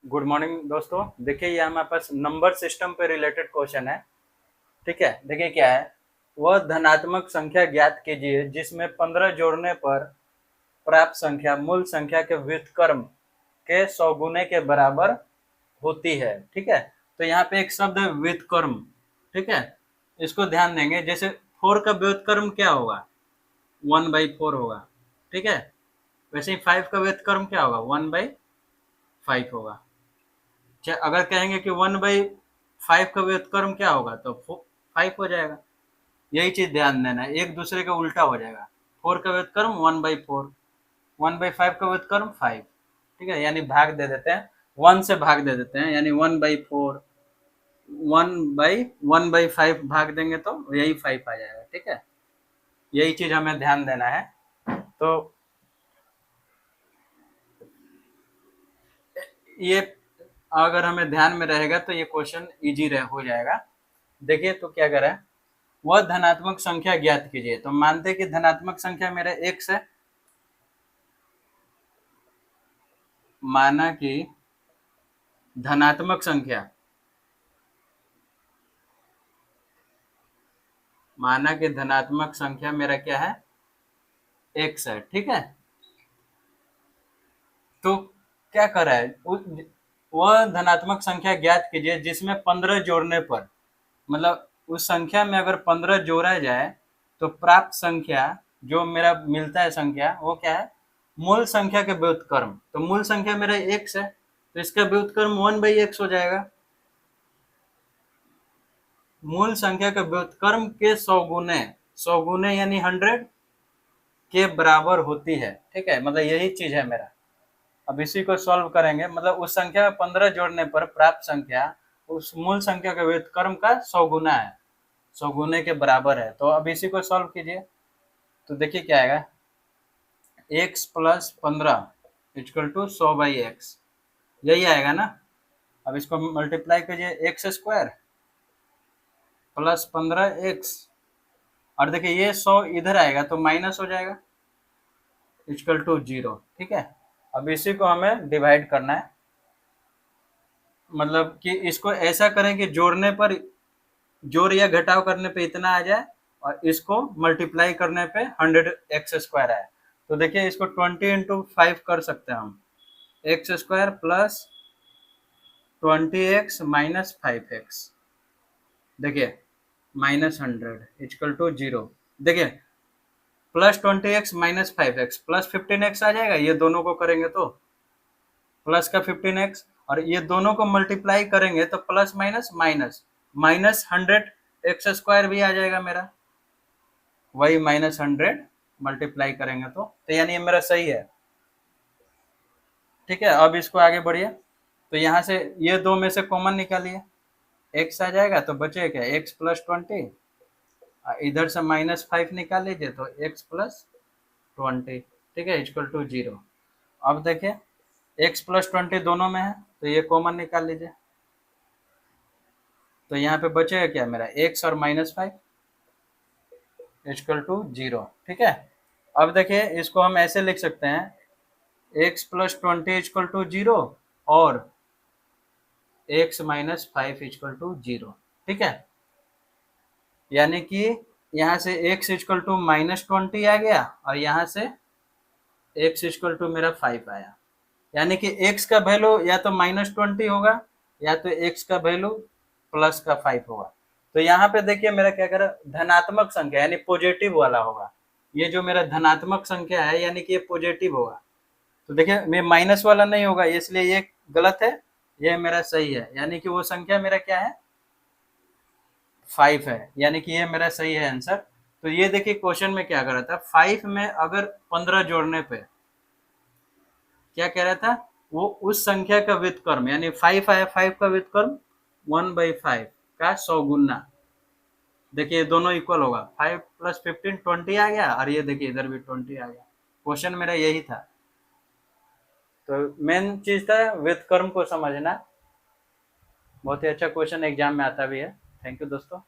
Good morning दोस्तों। देखिए ये हमारे पास नंबर सिस्टम पे रिलेटेड क्वेश्चन है। ठीक है, देखिए क्या है। वह धनात्मक संख्या ज्ञात कीजिए जिसमें 15 जोड़ने पर प्राप्त संख्या मूल संख्या के व्युत्क्रम के 100 गुने के बराबर होती है। ठीक है, तो यहाँ पे एक शब्द है व्युत्क्रम। ठीक है, इसको ध्यान देंगे। जैसे 4 का व्युत्क्रम क्या होगा? 1/4 होगा। ठीक है, वैसे ही 5 का व्युत्क्रम क्या होगा? 1/5 होगा। अगर कहेंगे कि 1/5 का व्युत्क्रम क्या होगा तो 5 हो जाएगा। यही चीज ध्यान देना है, एक दूसरे का उल्टा हो जाएगा। 4 का व्युत्क्रम 1/4, 1/5 का व्युत्क्रम 5। ठीक है, यानी भाग दे देते हैं, 1 से भाग दे देते हैं, यानी 1/4 1/5 भाग देंगे तो यही 5 आ जाएगा। ठीक है, यही चीज हमें ध्यान देना है। तो ये अगर हमें ध्यान में रहेगा तो ये क्वेश्चन इजी हो जाएगा। देखिए तो क्या करें, वह धनात्मक संख्या ज्ञात कीजिए। तो मानते कि धनात्मक संख्या मेरा x है। माना कि धनात्मक संख्या, माना कि धनात्मक संख्या मेरा क्या है? x है। ठीक है, तो क्या कर रहा है, वह धनात्मक संख्या ज्ञात कीजिए जिसमें 15 जोड़ने पर, मतलब उस संख्या में अगर 15 जोड़ा जाए तो प्राप्त संख्या जो मेरा मिलता है संख्या वो क्या है? मूल संख्या के व्युत्क्रम। तो मूल संख्या मेरा x है, तो इसका व्युत्क्रम 1/x हो जाएगा। मूल संख्या के व्युत्क्रम के 100 गुने, 100 गुने यानी 100 के बराबर होती है। ठीक है, मतलब यही चीज है मेरा। अब इसी को सॉल्व करेंगे, मतलब उस संख्या में 15 जोड़ने पर प्राप्त संख्या उस मूल संख्या के व्युत्क्रम का 100 गुना है, 100 गुने के बराबर है। तो अब इसी को सॉल्व कीजिए तो देखिए क्या आएगा, x plus 15 equal to 100/x, यही आएगा ना। अब इसको मल्टीप्लाई कीजिए, एक्स स्क्वायर प्लस 15x, और देखिए ये 100 इधर आएगा तो माइनस हो जाएगा, इक्वल टू 0। ठीक है, अब इसी को हमें डिवाइड करना है, मतलब कि इसको ऐसा करें कि जोड़ने पर, जोड़ या घटाव करने पे इतना आ जाए और इसको मल्टीप्लाई करने पे 100x² आए। तो देखिए इसको 20 × 5 कर सकते हैं हम, x² plus 20x minus 5x। देखिए -100 इक्वल टू 0। देखिए plus 20x minus 5x plus 15x आ जाएगा, ये दोनों को करेंगे तो प्लस का 15x, और ये दोनों को मल्टीप्लाई करेंगे तो प्लस माइनस माइनस, -100x² भी आ जाएगा मेरा, वही -100 मल्टीप्लाई करेंगे तो यानी ये मेरा सही है। ठीक है, अब इसको आगे बढ़िए, तो यहाँ से ये दो में से कॉमन निकालिए, x आ जाएगा तो बचेगा क्या, x प्लस 20, इधर से -5 निकाल लीजिए तो x प्लस 20। ठीक है, इक्वल टू 0। अब देखिए x प्लस 20 दोनों में है तो ये कॉमन निकाल लीजिए, तो यहाँ पे बचेगा क्या मेरा, x और -5 इक्वल टू 0। ठीक है, अब देखिए इसको हम ऐसे लिख सकते हैं, x प्लस 20 इक्वल टू 0 और x माइनस 5 इक्वल टू 0। ठीक है, यानी कि यहाँ से x इक्वल टू -20 आ गया और यहाँ से x इक्वल टू मेरा 5 आया, यानी कि x का वैल्यू या तो -20 होगा या तो x का वैल्यू प्लस का 5 होगा। तो यहाँ पे देखिए मेरा क्या कर रहा है, धनात्मक संख्या यानी पॉजिटिव वाला होगा। ये जो मेरा धनात्मक संख्या है यानी कि ये पॉजिटिव होगा। तो देखिए मैं माइनस वाला नहीं होगा, इसलिए ये गलत है, ये मेरा सही है, यानी कि वो संख्या मेरा क्या है, 5 है, यानी कि ये मेरा सही है आंसर। तो ये देखिए क्वेश्चन में क्या कर रहा था, 5 में अगर 15 जोड़ने पे क्या कह रहा था, वो उस संख्या का व्युत्क्रम, यानी 5 आया, 5 का व्युत्क्रम 1/5 का 100 गुना। देखिए दोनों इक्वल होगा, 5 प्लस 15 20 आ गया, और ये देखिए इधर भी 20 आ गया। क्वेश्चन मेरा यही था। तो मेन चीज था व्युत्क्रम को समझना। बहुत ही अच्छा क्वेश्चन एग्जाम में आता भी है। थैंक यू दोस्तों।